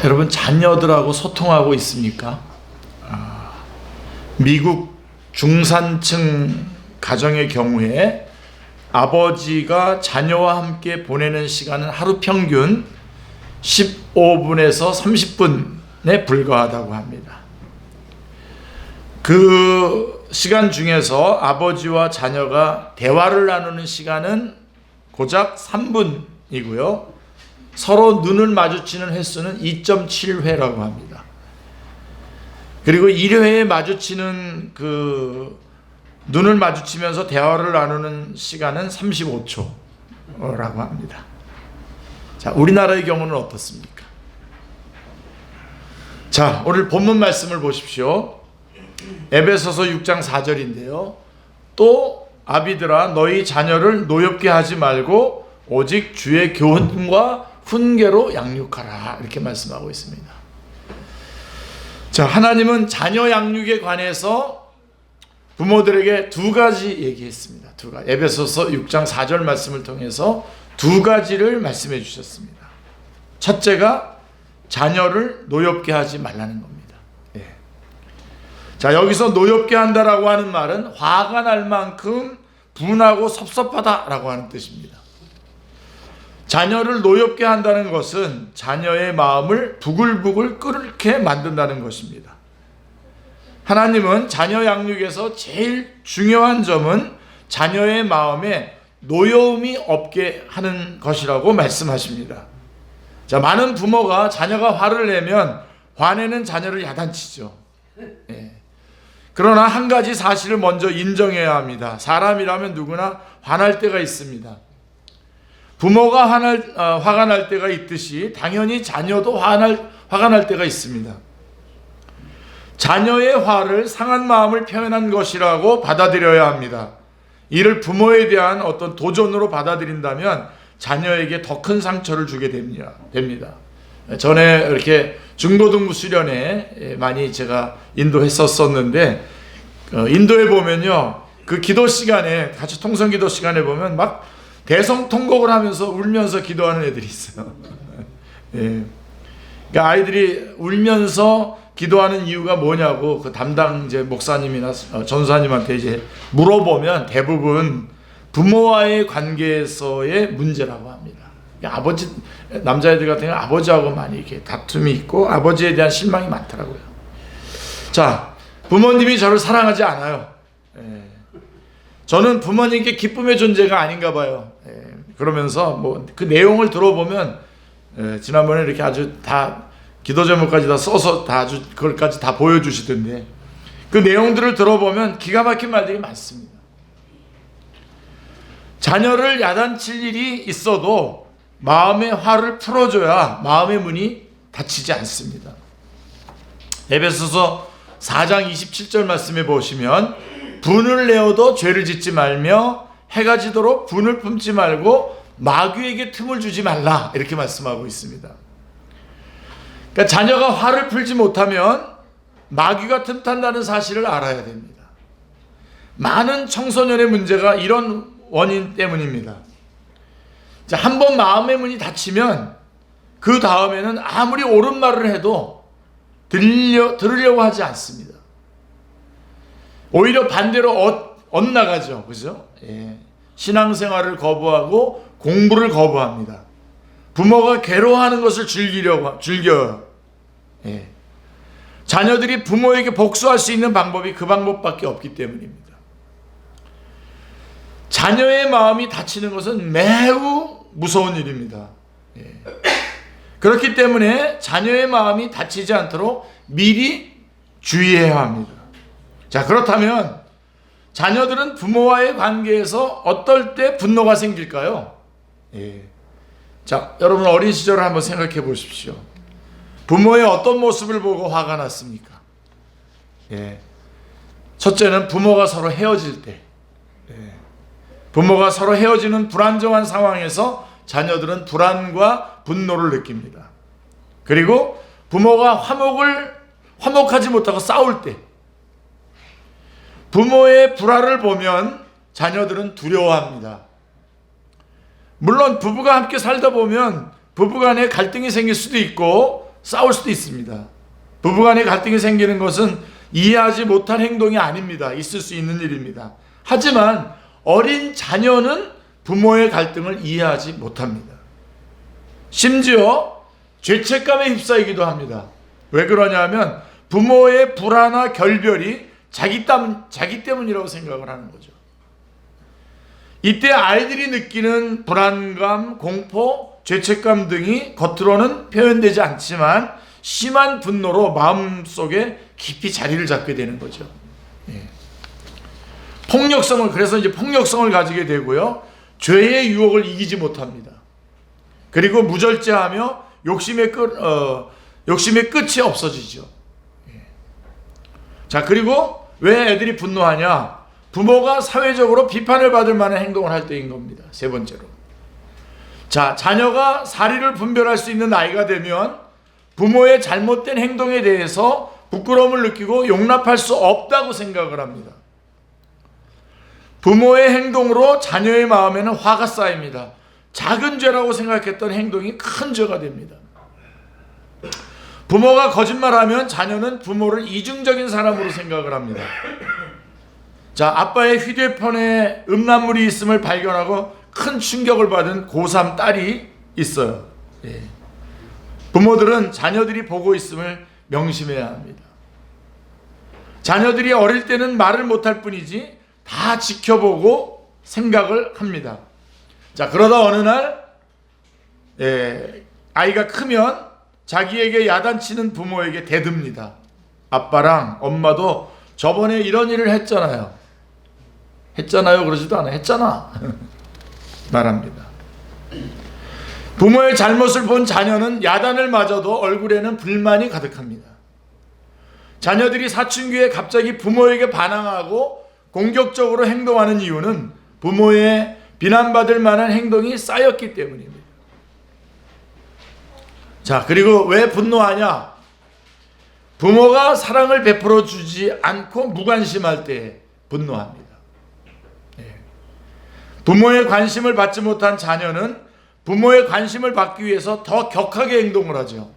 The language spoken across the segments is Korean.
여러분 자녀들하고 소통하고 있습니까? 미국 중산층 가정의 경우에 아버지가 자녀와 함께 보내는 시간은 하루 평균 15분에서 30분에 불과하다고 합니다. 그 시간 중에서 아버지와 자녀가 대화를 나누는 시간은 고작 3분이고요. 서로 눈을 마주치는 횟수는 2.7회라고 합니다. 그리고 1회에 마주치는 눈을 마주치면서 대화를 나누는 시간은 35초라고 합니다. 자, 우리나라의 경우는 어떻습니까? 자, 오늘 본문 말씀을 보십시오. 에베소서 6장 4절인데요. 또 아비들아 너희 자녀를 노엽게 하지 말고 오직 주의 교훈과 훈계로 양육하라, 이렇게 말씀하고 있습니다. 자, 하나님은 자녀 양육에 관해서 부모들에게 두 가지 얘기했습니다. 에베소서 6장 4절 말씀을 통해서 두 가지를 말씀해 주셨습니다. 첫째가 자녀를 노엽게 하지 말라는 겁니다. 예. 자, 여기서 노엽게 한다라고 하는 말은 화가 날 만큼 분하고 섭섭하다라고 하는 뜻입니다. 자녀를 노엽게 한다는 것은 자녀의 마음을 부글부글 끓게 만든다는 것입니다. 하나님은 자녀 양육에서 제일 중요한 점은 자녀의 마음에 노여움이 없게 하는 것이라고 말씀하십니다. 자, 많은 부모가 자녀가 화를 내면 화내는 자녀를 야단치죠. 예. 그러나 한 가지 사실을 먼저 인정해야 합니다. 사람이라면 누구나 화날 때가 있습니다. 부모가 화가 날 때가 있듯이 당연히 자녀도 화가 날 때가 있습니다. 자녀의 화를 상한 마음을 표현한 것이라고 받아들여야 합니다. 이를 부모에 대한 어떤 도전으로 받아들인다면 자녀에게 더 큰 상처를 주게 됩니다. 전에 이렇게 중고등부 수련회 많이 제가 인도했었는데, 인도에 보면요, 그 기도 시간에, 같이 통성 기도 시간에 보면 막 대성통곡을 하면서 울면서 기도하는 애들이 있어요. 예. 그러니까 아이들이 울면서 기도하는 이유가 뭐냐고 그 담당 이제 목사님이나 전사님한테 이제 물어보면 대부분 부모와의 관계에서의 문제라고 합니다. 아버지, 남자애들 같은 경우는 아버지하고 많이 이렇게 다툼이 있고 아버지에 대한 실망이 많더라고요. 자, 부모님이 저를 사랑하지 않아요. 예. 저는 부모님께 기쁨의 존재가 아닌가 봐요. 예. 그러면서 뭐 그 내용을 들어보면, 지난번에 이렇게 아주 다 기도 제목까지 다 써서 다 아주 그걸까지 다 보여주시던데, 그 내용들을 들어보면 기가 막힌 말들이 많습니다. 자녀를 야단칠 일이 있어도 마음의 화를 풀어줘야 마음의 문이 닫히지 않습니다. 에베소서 4장 27절 말씀에 보시면 분을 내어도 죄를 짓지 말며 해가 지도록 분을 품지 말고 마귀에게 틈을 주지 말라, 이렇게 말씀하고 있습니다. 그러니까 자녀가 화를 풀지 못하면 마귀가 틈탄다는 사실을 알아야 됩니다. 많은 청소년의 문제가 이런 원인 때문입니다. 자, 한번 마음의 문이 닫히면 그 다음에는 아무리 옳은 말을 해도 들으려고 하지 않습니다. 오히려 반대로 엇나가죠. 그죠? 예. 신앙생활을 거부하고 공부를 거부합니다. 부모가 괴로워하는 것을 즐겨요. 예. 자녀들이 부모에게 복수할 수 있는 방법이 그 방법밖에 없기 때문입니다. 자녀의 마음이 다치는 것은 매우 무서운 일입니다. 예. 그렇기 때문에 자녀의 마음이 다치지 않도록 미리 주의해야 합니다. 자, 그렇다면 자녀들은 부모와의 관계에서 어떨 때 분노가 생길까요? 예. 자, 여러분 어린 시절을 한번 생각해 보십시오. 부모의 어떤 모습을 보고 화가 났습니까? 예. 첫째는 부모가 서로 헤어질 때. 예. 부모가 서로 헤어지는 불안정한 상황에서 자녀들은 불안과 분노를 느낍니다. 그리고 부모가 화목하지 못하고 싸울 때, 부모의 불화를 보면 자녀들은 두려워합니다. 물론 부부가 함께 살다 보면 부부간에 갈등이 생길 수도 있고 싸울 수도 있습니다. 부부간의 갈등이 생기는 것은 이해하지 못한 행동이 아닙니다. 있을 수 있는 일입니다. 하지만 어린 자녀는 부모의 갈등을 이해하지 못합니다. 심지어 죄책감에 휩싸이기도 합니다. 왜 그러냐면 부모의 불화나 결별이 자기 때문이라고 생각을 하는 거죠. 이때 아이들이 느끼는 불안감, 공포, 죄책감 등이 겉으로는 표현되지 않지만 심한 분노로 마음속에 깊이 자리를 잡게 되는 거죠. 그래서 이제 폭력성을 가지게 되고요. 죄의 유혹을 이기지 못합니다. 그리고 무절제하며 욕심의 끝이 없어지죠. 자, 그리고 왜 애들이 분노하냐? 부모가 사회적으로 비판을 받을 만한 행동을 할 때인 겁니다. 세 번째로. 자, 자녀가 사리를 분별할 수 있는 나이가 되면 부모의 잘못된 행동에 대해서 부끄러움을 느끼고 용납할 수 없다고 생각을 합니다. 부모의 행동으로 자녀의 마음에는 화가 쌓입니다. 작은 죄라고 생각했던 행동이 큰 죄가 됩니다. 부모가 거짓말하면 자녀는 부모를 이중적인 사람으로 생각을 합니다. 자, 아빠의 휴대폰에 음란물이 있음을 발견하고 큰 충격을 받은 고3 딸이 있어요. 부모들은 자녀들이 보고 있음을 명심해야 합니다. 자녀들이 어릴 때는 말을 못할 뿐이지 다 지켜보고 생각을 합니다. 자, 그러다 어느 날 아이가 크면 자기에게 야단치는 부모에게 대듭니다. 아빠랑 엄마도 저번에 이런 일을 했잖아요. 그러지도 않아요. 했잖아. 말합니다. 부모의 잘못을 본 자녀는 야단을 맞아도 얼굴에는 불만이 가득합니다. 자녀들이 사춘기에 갑자기 부모에게 반항하고 공격적으로 행동하는 이유는 부모의 비난받을 만한 행동이 쌓였기 때문입니다. 자, 그리고 왜 분노하냐? 부모가 사랑을 베풀어 주지 않고 무관심할 때 분노합니다. 부모의 관심을 받지 못한 자녀는 부모의 관심을 받기 위해서 더 격하게 행동을 하죠.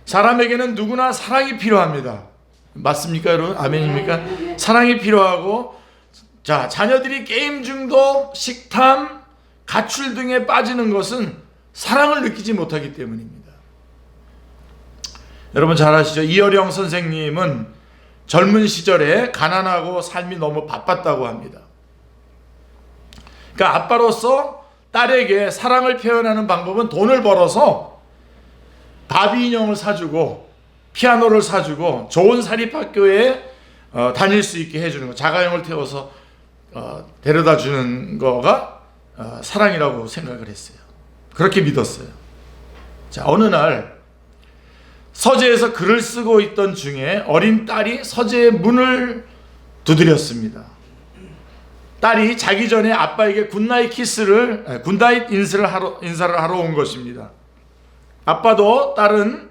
사람에게는 누구나 사랑이 필요합니다. 맞습니까, 여러분? 아멘입니까? 사랑이 필요하고, 자, 자녀들이 게임 중독, 식탐, 가출 등에 빠지는 것은 사랑을 느끼지 못하기 때문입니다. 여러분 잘 아시죠? 이어령 선생님은 젊은 시절에 가난하고 삶이 너무 바빴다고 합니다. 그러니까 아빠로서 딸에게 사랑을 표현하는 방법은 돈을 벌어서 바비 인형을 사주고 피아노를 사주고 좋은 사립학교에 다닐 수 있게 해주는 거, 자가용을 태워서 데려다 주는 거가 사랑이라고 생각을 했어요. 그렇게 믿었어요. 자, 어느 날 서재에서 글을 쓰고 있던 중에 어린 딸이 서재의 문을 두드렸습니다. 딸이 자기 전에 아빠에게 굿나잇 인사를 하러 온 것입니다. 아마도 딸은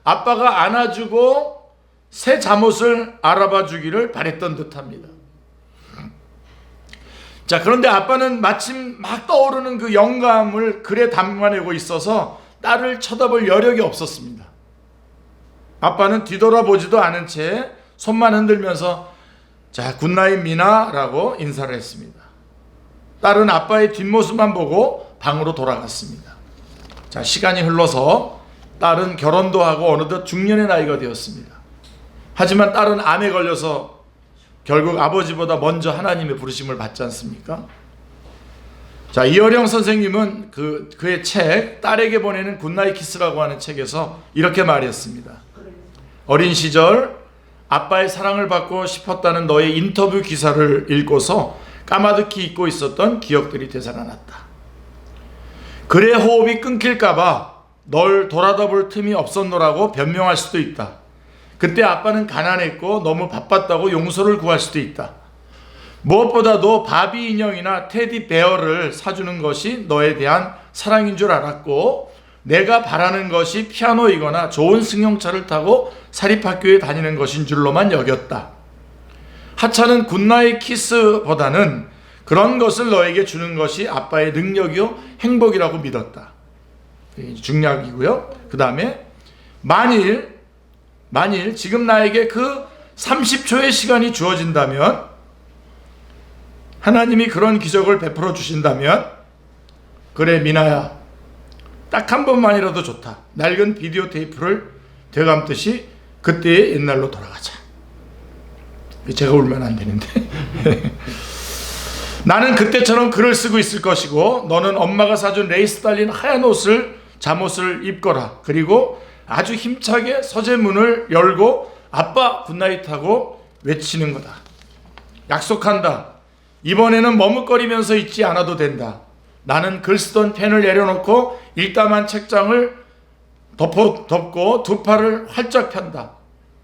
아빠가 안아주고 새 잠옷을 알아봐 주기를 바랬던 듯합니다. 자, 그런데 아빠는 마침 막 떠오르는 그 영감을 글에 담아내고 있어서 딸을 쳐다볼 여력이 없었습니다. 아빠는 뒤돌아보지도 않은 채 손만 흔들면서 자, 굿나잇 미나 라고 인사를 했습니다. 딸은 아빠의 뒷모습만 보고 방으로 돌아갔습니다. 자, 시간이 흘러서 딸은 결혼도 하고 어느덧 중년의 나이가 되었습니다. 하지만 딸은 암에 걸려서 결국 아버지보다 먼저 하나님의 부르심을 받지 않습니까? 자, 이어령 선생님은 그의 책 딸에게 보내는 굿나잇 키스라고 하는 책에서 이렇게 말했습니다. 어린 시절 아빠의 사랑을 받고 싶었다는 너의 인터뷰 기사를 읽고서 까마득히 잊고 있었던 기억들이 되살아났다. 글의 호흡이 끊길까봐 널 돌아다볼 틈이 없었노라고 변명할 수도 있다. 그때 아빠는 가난했고 너무 바빴다고 용서를 구할 수도 있다. 무엇보다도 바비 인형이나 테디 베어를 사주는 것이 너에 대한 사랑인 줄 알았고 내가 바라는 것이 피아노이거나 좋은 승용차를 타고 사립학교에 다니는 것인 줄로만 여겼다. 하찮은 굿나잇 키스보다는 그런 것을 너에게 주는 것이 아빠의 능력이요 행복이라고 믿었다. 중략이고요. 그 다음에 만일 지금 나에게 그 30초의 시간이 주어진다면, 하나님이 그런 기적을 베풀어 주신다면, 그래 미나야, 딱 한 번만이라도 좋다. 낡은 비디오 테이프를 되감듯이 그때의 옛날로 돌아가자. 제가 울면 안 되는데. 나는 그때처럼 글을 쓰고 있을 것이고, 너는 엄마가 사준 레이스 달린 하얀 잠옷을 입거라. 그리고 아주 힘차게 서재문을 열고 아빠 굿나잇 하고 외치는 거다. 약속한다. 이번에는 머뭇거리면서 있지 않아도 된다. 나는 글 쓰던 펜을 내려놓고 일담한 책장을 덮고 두 팔을 활짝 편다.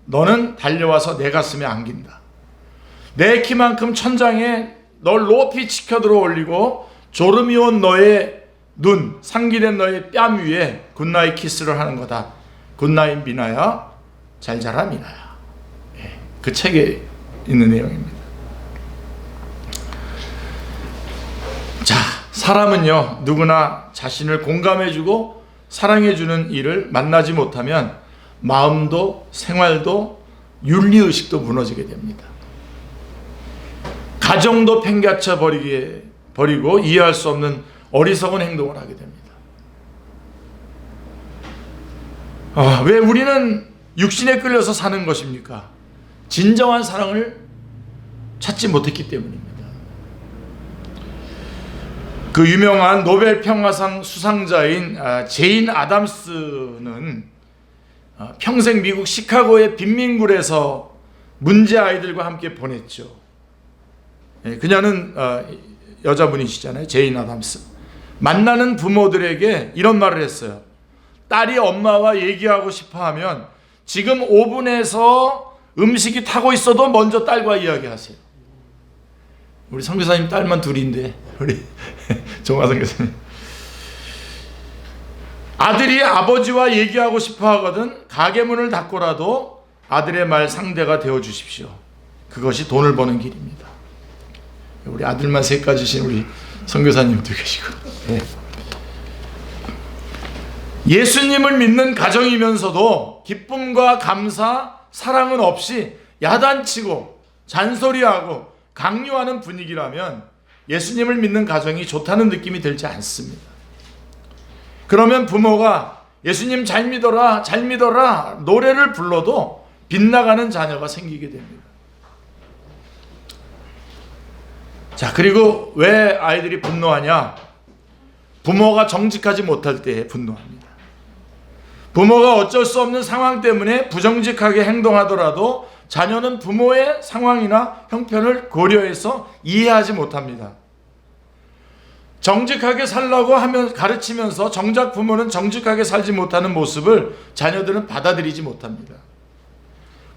너는 달려와서 내 가슴에 안긴다. 내 키만큼 천장에 널 높이 치켜들어 올리고 졸음이 온 너의 눈, 상기된 너의 뺨 위에 굿나잇 키스를 하는 거다. 굿나잇 미나야, 잘 자라 미나야. 그 책에 있는 내용입니다. 자, 사람은요, 누구나 자신을 공감해주고 사랑해주는 이를 만나지 못하면 마음도 생활도 윤리의식도 무너지게 됩니다. 가정도 팽개쳐 버리고 이해할 수 없는 어리석은 행동을 하게 됩니다. 왜 우리는 육신에 끌려서 사는 것입니까? 진정한 사랑을 찾지 못했기 때문입니다. 그 유명한 노벨 평화상 수상자인 제인 아담스는 평생 미국 시카고의 빈민굴에서 문제 아이들과 함께 보냈죠. 그녀는 여자분이시잖아요. 제인 아담스. 만나는 부모들에게 이런 말을 했어요. 딸이 엄마와 얘기하고 싶어하면 지금 오븐에서 음식이 타고 있어도 먼저 딸과 이야기하세요. 우리 선교사님 딸만 둘인데, 우리 정화선 교사님. 아들이 아버지와 얘기하고 싶어 하거든 가게 문을 닫고라도 아들의 말 상대가 되어 주십시오. 그것이 돈을 버는 길입니다. 우리 아들만 셋 가지신 우리 선교사님도 계시고. 네. 예수님을 믿는 가정이면서도 기쁨과 감사, 사랑은 없이 야단치고 잔소리하고 강요하는 분위기라면 예수님을 믿는 가정이 좋다는 느낌이 들지 않습니다. 그러면 부모가 예수님 잘 믿어라, 잘 믿어라 노래를 불러도 빗나가는 자녀가 생기게 됩니다. 자, 그리고 왜 아이들이 분노하냐? 부모가 정직하지 못할 때에 분노합니다. 부모가 어쩔 수 없는 상황 때문에 부정직하게 행동하더라도 자녀는 부모의 상황이나 형편을 고려해서 이해하지 못합니다. 정직하게 살라고 하면 가르치면서 정작 부모는 정직하게 살지 못하는 모습을 자녀들은 받아들이지 못합니다.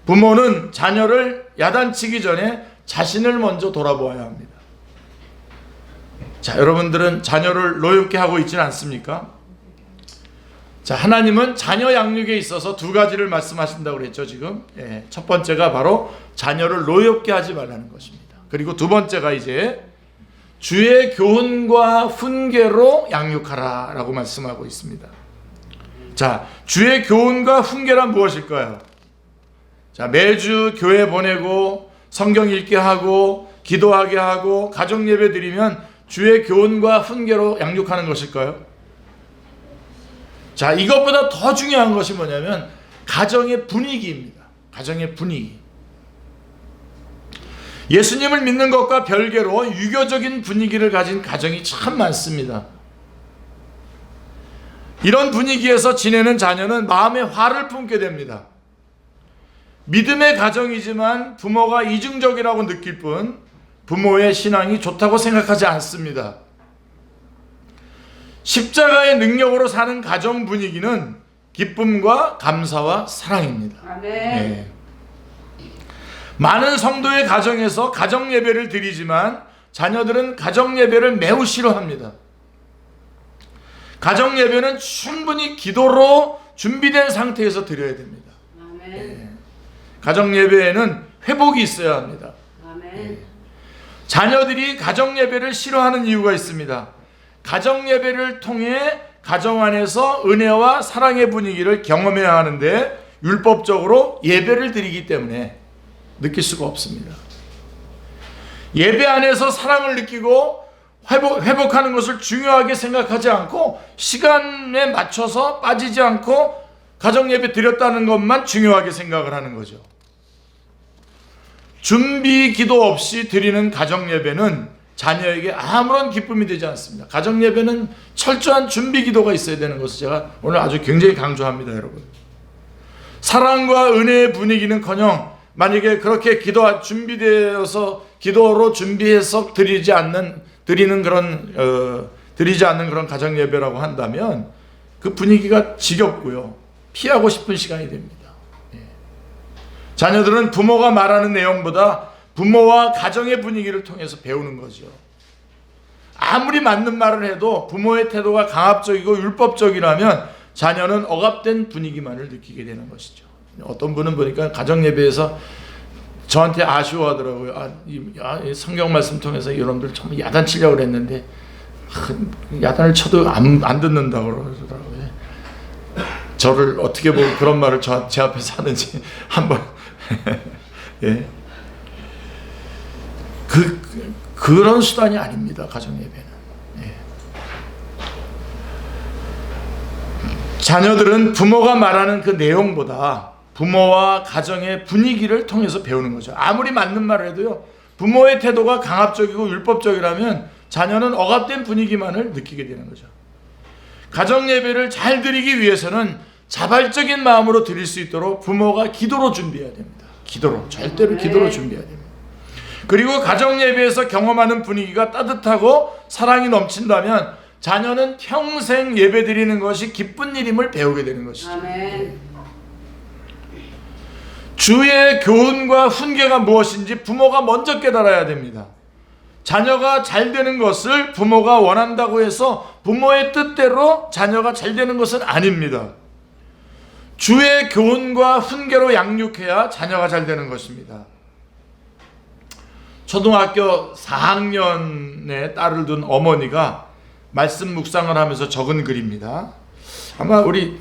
부모는 자녀를 야단치기 전에 자신을 먼저 돌아보아야 합니다. 자, 여러분들은 자녀를 노엽게 하고 있지는 않습니까? 자, 하나님은 자녀 양육에 있어서 두 가지를 말씀하신다고 그랬죠, 지금. 첫 번째가 바로 자녀를 노엽게 하지 말라는 것입니다. 그리고 두 번째가 이제 주의 교훈과 훈계로 양육하라 라고 말씀하고 있습니다. 자, 주의 교훈과 훈계란 무엇일까요? 자, 매주 교회 보내고 성경 읽게 하고 기도하게 하고 가정 예배 드리면 주의 교훈과 훈계로 양육하는 것일까요? 자, 이것보다 더 중요한 것이 뭐냐면 가정의 분위기입니다. 가정의 분위기. 예수님을 믿는 것과 별개로 유교적인 분위기를 가진 가정이 참 많습니다. 이런 분위기에서 지내는 자녀는 마음에 화를 품게 됩니다. 믿음의 가정이지만 부모가 이중적이라고 느낄 뿐 부모의 신앙이 좋다고 생각하지 않습니다. 십자가의 능력으로 사는 가정 분위기는 기쁨과 감사와 사랑입니다. 아멘. 네. 많은 성도의 가정에서 가정 예배를 드리지만 자녀들은 가정 예배를 매우 싫어합니다. 가정 예배는 충분히 기도로 준비된 상태에서 드려야 됩니다. 아멘. 네. 가정 예배에는 회복이 있어야 합니다. 아멘. 네. 자녀들이 가정 예배를 싫어하는 이유가 있습니다. 가정 예배를 통해 가정 안에서 은혜와 사랑의 분위기를 경험해야 하는데 율법적으로 예배를 드리기 때문에 느낄 수가 없습니다. 예배 안에서 사랑을 느끼고 회복하는 것을 중요하게 생각하지 않고 시간에 맞춰서 빠지지 않고 가정 예배 드렸다는 것만 중요하게 생각을 하는 거죠. 준비 기도 없이 드리는 가정 예배는 자녀에게 아무런 기쁨이 되지 않습니다. 가정 예배는 철저한 준비 기도가 있어야 되는 것을 제가 오늘 아주 굉장히 강조합니다, 여러분. 사랑과 은혜의 분위기는커녕 만약에 그렇게 준비되어서 기도로 준비해서 드리지 않는 그런 가정 예배라고 한다면 그 분위기가 지겹고요, 피하고 싶은 시간이 됩니다. 자녀들은 부모가 말하는 내용보다 부모와 가정의 분위기를 통해서 배우는 거죠. 아무리 맞는 말을 해도 부모의 태도가 강압적이고 율법적이라면 자녀는 억압된 분위기만을 느끼게 되는 것이죠. 어떤 분은 보니까 가정 예배에서 저한테 아쉬워하더라고요. 성경 말씀 통해서 여러분들 정말 야단 치려고 그랬는데 야단을 쳐도 안 듣는다고 그러더라고요. 저를 어떻게 보고 그런 말을 제 앞에서 하는지 한번 예. 그런 수단이 아닙니다, 가정 예배는. 예. 자녀들은 부모가 말하는 그 내용보다 부모와 가정의 분위기를 통해서 배우는 거죠. 아무리 맞는 말을 해도요, 부모의 태도가 강압적이고 율법적이라면 자녀는 억압된 분위기만을 느끼게 되는 거죠. 가정 예배를 잘 드리기 위해서는 자발적인 마음으로 드릴 수 있도록 부모가 기도로 준비해야 됩니다. 절대로 기도로 준비해야 됩니다. 그리고 가정 예배에서 경험하는 분위기가 따뜻하고 사랑이 넘친다면 자녀는 평생 예배 드리는 것이 기쁜 일임을 배우게 되는 것이죠. 아멘. 주의 교훈과 훈계가 무엇인지 부모가 먼저 깨달아야 됩니다. 자녀가 잘 되는 것을 부모가 원한다고 해서 부모의 뜻대로 자녀가 잘 되는 것은 아닙니다. 주의 교훈과 훈계로 양육해야 자녀가 잘 되는 것입니다. 초등학교 4학년에 딸을 둔 어머니가 말씀 묵상을 하면서 적은 글입니다. 아마 우리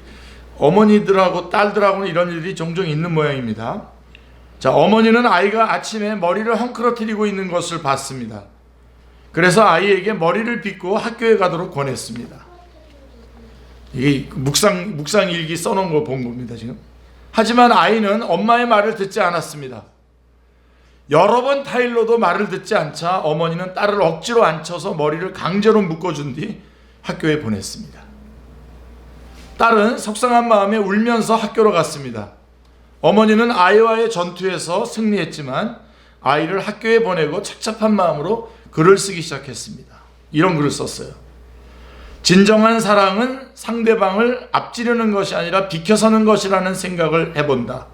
어머니들하고 딸들하고는 이런 일이 종종 있는 모양입니다. 자, 어머니는 아이가 아침에 머리를 헝클어뜨리고 있는 것을 봤습니다. 그래서 아이에게 머리를 빗고 학교에 가도록 권했습니다. 이게 묵상 일기 써놓은 거 본 겁니다, 지금. 하지만 아이는 엄마의 말을 듣지 않았습니다. 여러 번 타일러도 말을 듣지 않자 어머니는 딸을 억지로 앉혀서 머리를 강제로 묶어준 뒤 학교에 보냈습니다. 딸은 속상한 마음에 울면서 학교로 갔습니다. 어머니는 아이와의 전투에서 승리했지만 아이를 학교에 보내고 착잡한 마음으로 글을 쓰기 시작했습니다. 이런 글을 썼어요. 진정한 사랑은 상대방을 앞지르는 것이 아니라 비켜서는 것이라는 생각을 해본다.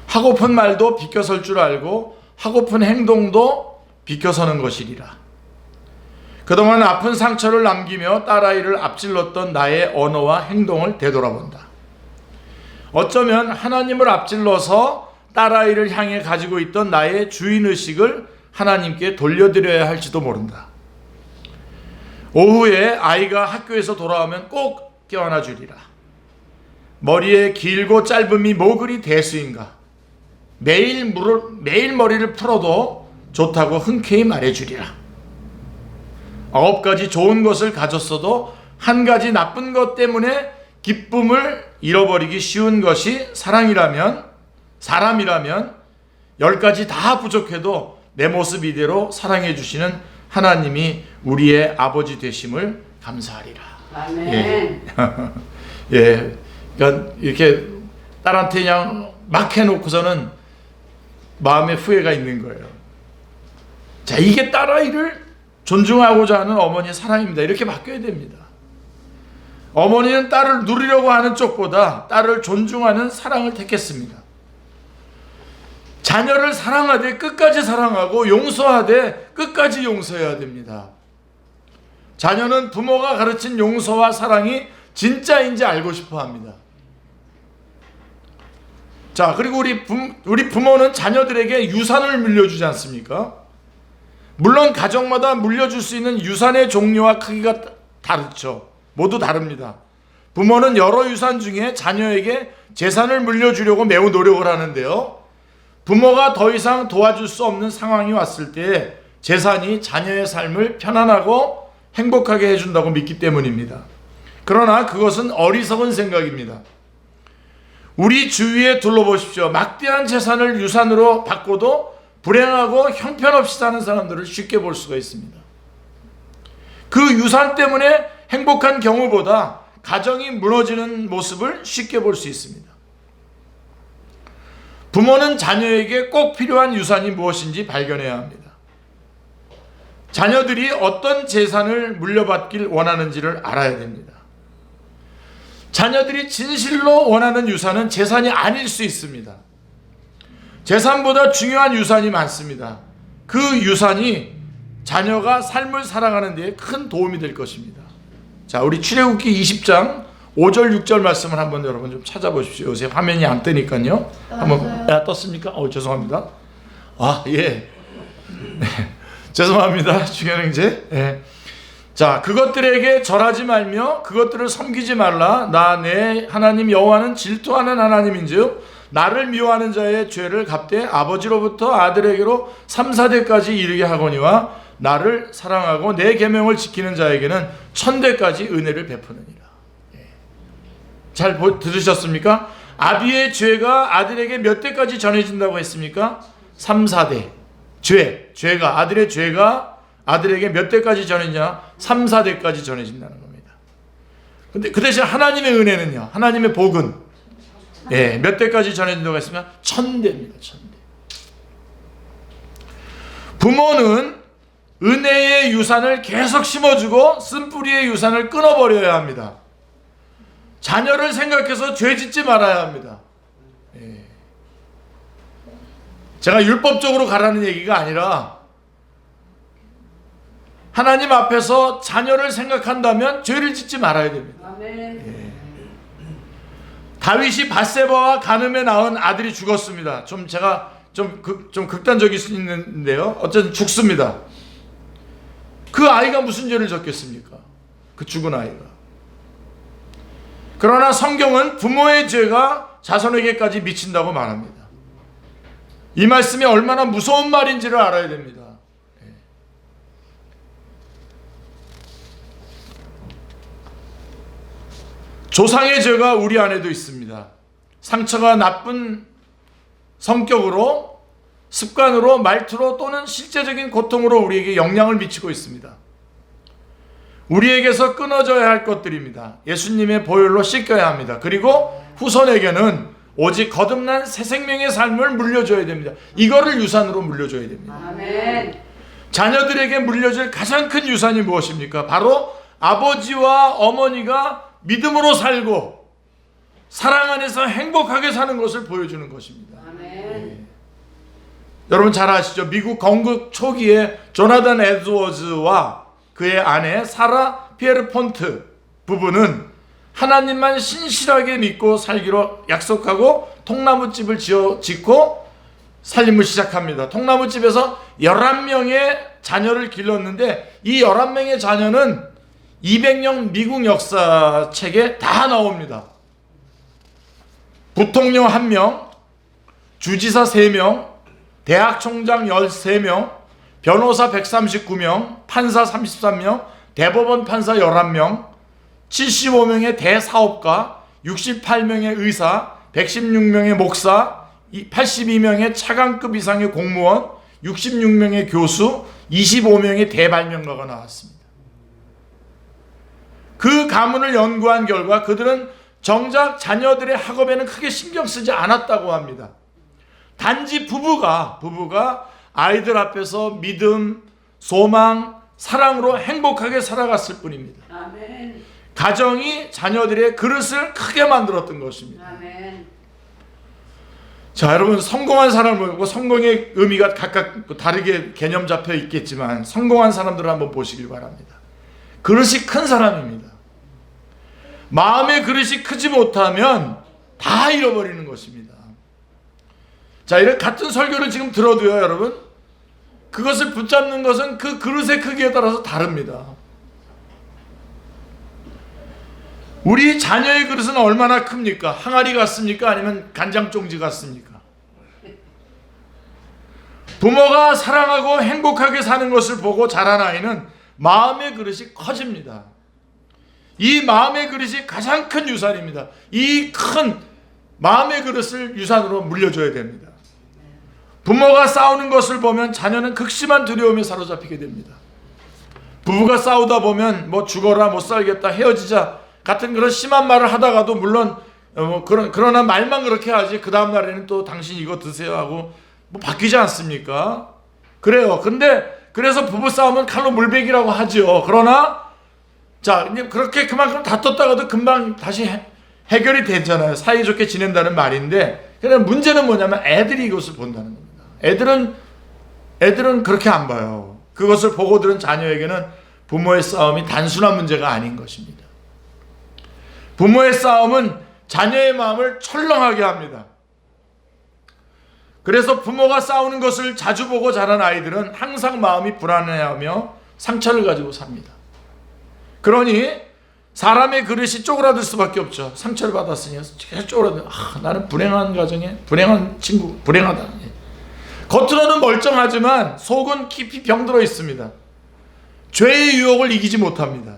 하고픈 말도 비켜설 줄 알고 하고픈 행동도 비켜서는 것이리라. 그동안 아픈 상처를 남기며 딸아이를 앞질렀던 나의 언어와 행동을 되돌아본다. 어쩌면 하나님을 앞질러서 딸아이를 향해 가지고 있던 나의 주인의식을 하나님께 돌려드려야 할지도 모른다. 오후에 아이가 학교에서 돌아오면 꼭 껴안아 주리라. 머리의 길고 짧음이 뭐 그리 대수인가. 매일 머리를 풀어도 좋다고 흔쾌히 말해주리라. 9가지 좋은 것을 가졌어도 한 가지 나쁜 것 때문에 기쁨을 잃어버리기 쉬운 것이 사람이라면 10가지 다 부족해도 내 모습 이대로 사랑해 주시는 하나님이 우리의 아버지 되심을 감사하리라. 아멘. 예. 예. 그러니까 이렇게 딸한테 그냥 막 해놓고서는 마음에 후회가 있는 거예요. 자, 이게 딸아이를 존중하고자 하는 어머니의 사랑입니다. 이렇게 바뀌어야 됩니다. 어머니는 딸을 누리려고 하는 쪽보다 딸을 존중하는 사랑을 택했습니다. 자녀를 사랑하되 끝까지 사랑하고 용서하되 끝까지 용서해야 됩니다. 자녀는 부모가 가르친 용서와 사랑이 진짜인지 알고 싶어 합니다. 자, 그리고 우리 부모는 자녀들에게 유산을 물려주지 않습니까? 물론 가정마다 물려줄 수 있는 유산의 종류와 크기가 다르죠. 모두 다릅니다. 부모는 여러 유산 중에 자녀에게 재산을 물려주려고 매우 노력을 하는데요. 부모가 더 이상 도와줄 수 없는 상황이 왔을 때 재산이 자녀의 삶을 편안하고 행복하게 해준다고 믿기 때문입니다. 그러나 그것은 어리석은 생각입니다. 우리 주위에 둘러보십시오. 막대한 재산을 유산으로 받고도 불행하고 형편없이 사는 사람들을 쉽게 볼 수가 있습니다. 그 유산 때문에 행복한 경우보다 가정이 무너지는 모습을 쉽게 볼 수 있습니다. 부모는 자녀에게 꼭 필요한 유산이 무엇인지 발견해야 합니다. 자녀들이 어떤 재산을 물려받길 원하는지를 알아야 됩니다. 자녀들이 진실로 원하는 유산은 재산이 아닐 수 있습니다. 재산보다 중요한 유산이 많습니다. 그 유산이 자녀가 삶을 살아가는 데 큰 도움이 될 것입니다. 자, 우리 출애굽기 20장 5절 6절 말씀을 한번 여러분 좀 찾아보십시오. 요새 화면이 안 뜨니까요. 한번 떴습니까? 죄송합니다. 예. 죄송합니다. 중현 형제. 예. 자, 그것들에게 절하지 말며 그것들을 섬기지 말라. 나 내 하나님 여호와는 질투하는 하나님인즉 나를 미워하는 자의 죄를 갚되 아버지로부터 아들에게로 3, 4대까지 이르게 하거니와 나를 사랑하고 내 계명을 지키는 자에게는 1000대까지 은혜를 베푸느니라. 잘 들으셨습니까? 아비의 죄가 아들에게 몇 대까지 전해진다고 했습니까? 3, 4대. 죄가 아들의 죄가 아들에게 몇 대까지 전해지냐? 3, 4대까지 전해진다는 겁니다. 근데 그 대신 하나님의 은혜는요. 하나님의 복은 몇 대까지 전해진다고 했습니까? 1000대입니다. 1000대. 부모는 은혜의 유산을 계속 심어주고 쓴뿌리의 유산을 끊어버려야 합니다. 자녀를 생각해서 죄 짓지 말아야 합니다. 제가 율법적으로 가라는 얘기가 아니라 하나님 앞에서 자녀를 생각한다면 죄를 짓지 말아야 됩니다. 다윗이 밧세바와 간음에 낳은 아들이 죽었습니다. 제가 좀 극단적일 수 있는데요. 어쨌든 죽습니다. 그 아이가 무슨 죄를 졌겠습니까? 그 죽은 아이가. 그러나 성경은 부모의 죄가 자손에게까지 미친다고 말합니다. 이 말씀이 얼마나 무서운 말인지를 알아야 됩니다. 조상의 죄가 우리 안에도 있습니다. 상처가 나쁜 성격으로, 습관으로, 말투로 또는 실제적인 고통으로 우리에게 영향을 미치고 있습니다. 우리에게서 끊어져야 할 것들입니다. 예수님의 보혈로 씻겨야 합니다. 그리고 후손에게는 오직 거듭난 새 생명의 삶을 물려줘야 됩니다. 이거를 유산으로 물려줘야 됩니다. 아멘. 자녀들에게 물려줄 가장 큰 유산이 무엇입니까? 바로 아버지와 어머니가 믿음으로 살고 사랑 안에서 행복하게 사는 것을 보여주는 것입니다. 아멘. 여러분 잘 아시죠? 미국 건국 초기에 조나단 에드워즈와 그의 아내 사라 피에르폰트 부부는 하나님만 신실하게 믿고 살기로 약속하고 통나무집을 짓고 살림을 시작합니다. 통나무집에서 11명의 자녀를 길렀는데 이 11명의 자녀는 200년 미국 역사책에 다 나옵니다. 부통령 1명, 주지사 3명, 대학 총장 13명, 변호사 139명, 판사 33명, 대법원 판사 11명, 75명의 대사업가, 68명의 의사, 116명의 목사, 82명의 차관급 이상의 공무원, 66명의 교수, 25명의 대발명가가 나왔습니다. 그 가문을 연구한 결과 그들은 정작 자녀들의 학업에는 크게 신경 쓰지 않았다고 합니다. 단지 부부가 아이들 앞에서 믿음, 소망, 사랑으로 행복하게 살아갔을 뿐입니다. 아멘. 가정이 자녀들의 그릇을 크게 만들었던 것입니다. 아멘. 자, 여러분 성공한 사람을 보고 성공의 의미가 각각 다르게 개념 잡혀 있겠지만 성공한 사람들을 한번 보시길 바랍니다. 그릇이 큰 사람입니다. 마음의 그릇이 크지 못하면 다 잃어버리는 것입니다. 자, 이런 같은 설교를 지금 들어도요, 여러분, 그것을 붙잡는 것은 그 그릇의 크기에 따라서 다릅니다. 우리 자녀의 그릇은 얼마나 큽니까? 항아리 같습니까? 아니면 간장종지 같습니까? 부모가 사랑하고 행복하게 사는 것을 보고 자란 아이는 마음의 그릇이 커집니다. 이 마음의 그릇이 가장 큰 유산입니다. 이 큰 마음의 그릇을 유산으로 물려줘야 됩니다. 부모가 싸우는 것을 보면 자녀는 극심한 두려움에 사로잡히게 됩니다. 부부가 싸우다 보면 뭐 죽어라, 못 살겠다, 헤어지자 같은 그런 심한 말을 하다가도 물론 그러나 말만 그렇게 하지 그 다음 날에는 또 당신 이거 드세요 하고 뭐 바뀌지 않습니까? 그래요. 근데 그래서 부부 싸움은 칼로 물베기라고 하죠. 그러나 자, 그렇게 그만큼 다퉜다가도 금방 다시 해결이 되잖아요. 사이좋게 지낸다는 말인데, 그냥 문제는 뭐냐면 애들이 이것을 본다는 겁니다. 애들은 그렇게 안 봐요. 그것을 보고 들은 자녀에게는 부모의 싸움이 단순한 문제가 아닌 것입니다. 부모의 싸움은 자녀의 마음을 철렁하게 합니다. 그래서 부모가 싸우는 것을 자주 보고 자란 아이들은 항상 마음이 불안해하며 상처를 가지고 삽니다. 그러니 사람의 그릇이 쪼그라들 수밖에 없죠. 상처를 받았으니 계속 쪼그라들. 나는 불행한 가정에 불행한 친구, 불행하다. 겉으로는 멀쩡하지만 속은 깊이 병들어 있습니다. 죄의 유혹을 이기지 못합니다.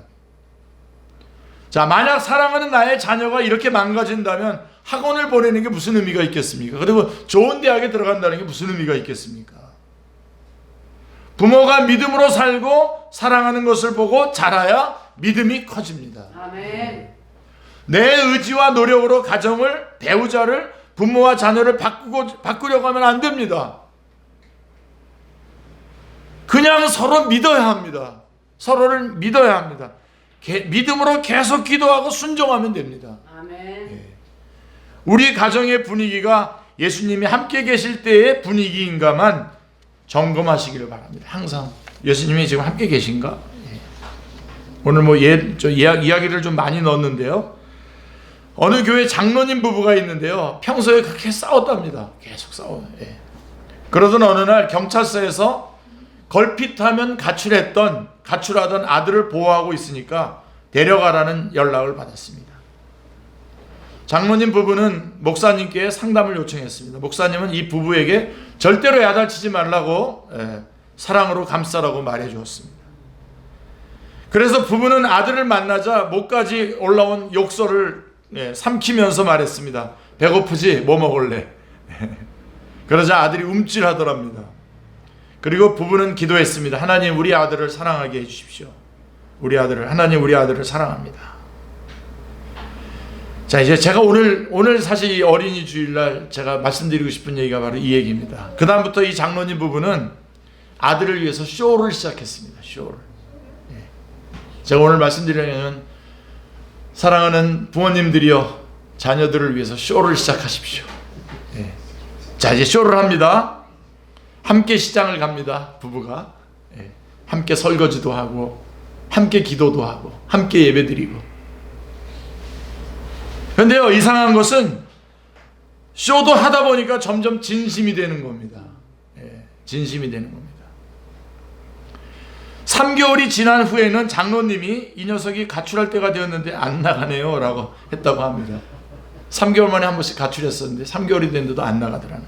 자, 만약 사랑하는 나의 자녀가 이렇게 망가진다면 학원을 보내는 게 무슨 의미가 있겠습니까? 그리고 좋은 대학에 들어간다는 게 무슨 의미가 있겠습니까? 부모가 믿음으로 살고 사랑하는 것을 보고 자라야 믿음이 커집니다. 아멘. 내 의지와 노력으로 가정을, 배우자를, 부모와 자녀를 바꾸려고 하면 안 됩니다. 그냥 서로 믿어야 합니다. 서로를 믿어야 합니다. 믿음으로 계속 기도하고 순종하면 됩니다. 아멘. 우리 가정의 분위기가 예수님이 함께 계실 때의 분위기인가만 점검하시기를 바랍니다. 항상 예수님이 지금 함께 계신가? 오늘 뭐 이야기를 좀 많이 넣었는데요. 어느 교회 장로님 부부가 있는데요. 평소에 그렇게 싸웠답니다. 계속 싸워요. 그러던 어느 날 경찰서에서 걸핏하면 가출하던 아들을 보호하고 있으니까 데려가라는 연락을 받았습니다. 장로님 부부는 목사님께 상담을 요청했습니다. 목사님은 이 부부에게 절대로 야단치지 말라고 사랑으로 감싸라고 말해 주었습니다. 그래서 부부는 아들을 만나자 목까지 올라온 욕설을 삼키면서 말했습니다. 배고프지? 뭐 먹을래? 그러자 아들이 움찔하더랍니다. 그리고 부부는 기도했습니다. 하나님, 우리 아들을 사랑하게 해주십시오. 하나님 우리 아들을 사랑합니다. 자, 이제 제가 오늘 사실 이 어린이 주일날 제가 말씀드리고 싶은 얘기가 바로 이 얘기입니다. 그 다음부터 이 장로님 부부는 아들을 위해서 쇼를 시작했습니다. 쇼를. 제가 오늘 말씀드리려면, 사랑하는 부모님들이여, 자녀들을 위해서 쇼를 시작하십시오. 자, 이제 쇼를 합니다. 함께 시장을 갑니다. 부부가. 함께 설거지도 하고, 함께 기도도 하고, 함께 예배드리고. 그런데요, 이상한 것은 쇼도 하다 보니까 점점 진심이 되는 겁니다. 진심이 되는 겁니다. 3개월이 지난 후에는 장로님이 이 녀석이 가출할 때가 되었는데 안 나가네요 라고 했다고 합니다. 3개월 만에 한 번씩 가출했었는데 3개월이 됐는데도 안 나가더라는.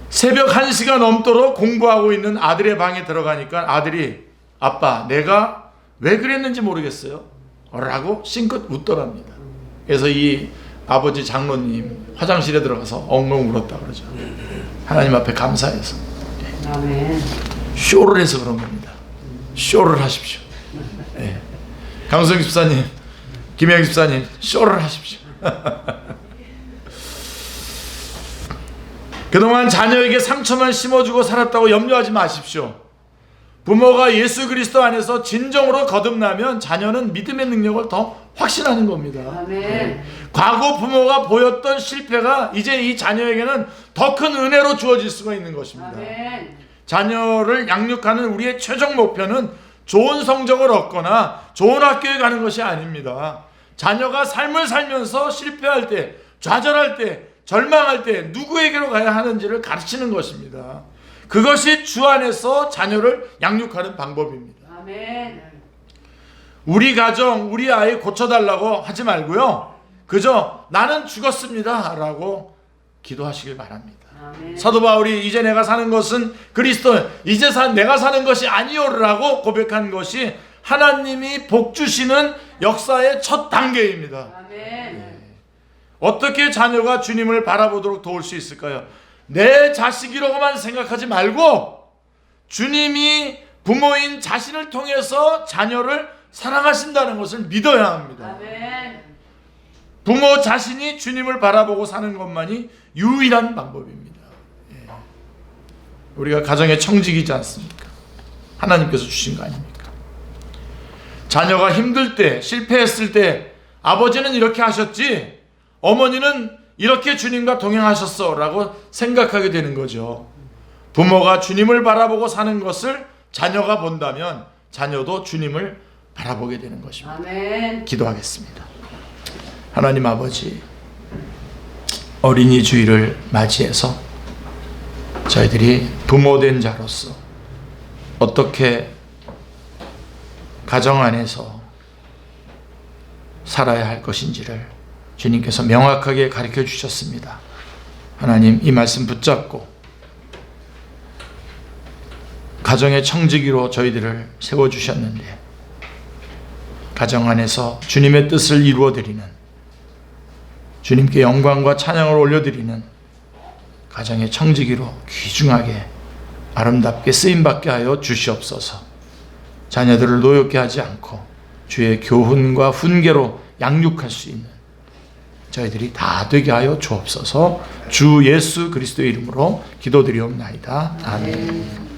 새벽 1시가 넘도록 공부하고 있는 아들의 방에 들어가니까 아들이, 아빠, 내가 왜 그랬는지 모르겠어요 라고 싱긋 웃더랍니다. 그래서 이 아버지 장로님 화장실에 들어가서 엉엉 울었다 그러죠. 하나님 앞에 감사해서. 아멘. 쇼를 해서 그런 겁니다. 쇼를 하십시오. 강수영 집사님, 김영 집사님, 쇼를 하십시오. 그동안 자녀에게 상처만 심어주고 살았다고 염려하지 마십시오. 부모가 예수 그리스도 안에서 진정으로 거듭나면 자녀는 믿음의 능력을 더 확신하는 겁니다. 아멘. 과거 부모가 보였던 실패가 이제 이 자녀에게는 더 큰 은혜로 주어질 수가 있는 것입니다. 아멘. 자녀를 양육하는 우리의 최종 목표는 좋은 성적을 얻거나 좋은 학교에 가는 것이 아닙니다. 자녀가 삶을 살면서 실패할 때, 좌절할 때, 절망할 때 누구에게로 가야 하는지를 가르치는 것입니다. 그것이 주 안에서 자녀를 양육하는 방법입니다. 아멘. 우리 가정, 우리 아이 고쳐달라고 하지 말고요. 그저 나는 죽었습니다 라고 기도하시길 바랍니다. 아멘. 사도 바울이 이제 내가 사는 것은 그리스도, 이제 내가 사는 것이 아니오라고 고백한 것이 하나님이 복 주시는 역사의 첫 단계입니다. 아멘. 어떻게 자녀가 주님을 바라보도록 도울 수 있을까요? 내 자식이라고만 생각하지 말고 주님이 부모인 자신을 통해서 자녀를 사랑하신다는 것을 믿어야 합니다. 아멘. 부모 자신이 주님을 바라보고 사는 것만이 유일한 방법입니다. 예. 우리가 가정의 청직이지 않습니까? 하나님께서 주신 거 아닙니까? 자녀가 힘들 때, 실패했을 때 아버지는 이렇게 하셨지, 어머니는 이렇게 주님과 동행하셨어 라고 생각하게 되는 거죠. 부모가 주님을 바라보고 사는 것을 자녀가 본다면 자녀도 주님을 바라보게 되는 것입니다. 아멘. 기도하겠습니다. 하나님 아버지, 어린이 주일을 맞이해서 저희들이 부모된 자로서 어떻게 가정 안에서 살아야 할 것인지를 주님께서 명확하게 가르쳐 주셨습니다. 하나님, 이 말씀 붙잡고 가정의 청지기로 저희들을 세워주셨는데 가정 안에서 주님의 뜻을 이루어드리는, 주님께 영광과 찬양을 올려드리는 가정의 청지기로 귀중하게 아름답게 쓰임받게 하여 주시옵소서. 자녀들을 노엽게 하지 않고 주의 교훈과 훈계로 양육할 수 있는 저희들이 다 되게 하여 주옵소서. 주 예수 그리스도의 이름으로 기도드리옵나이다. 아멘.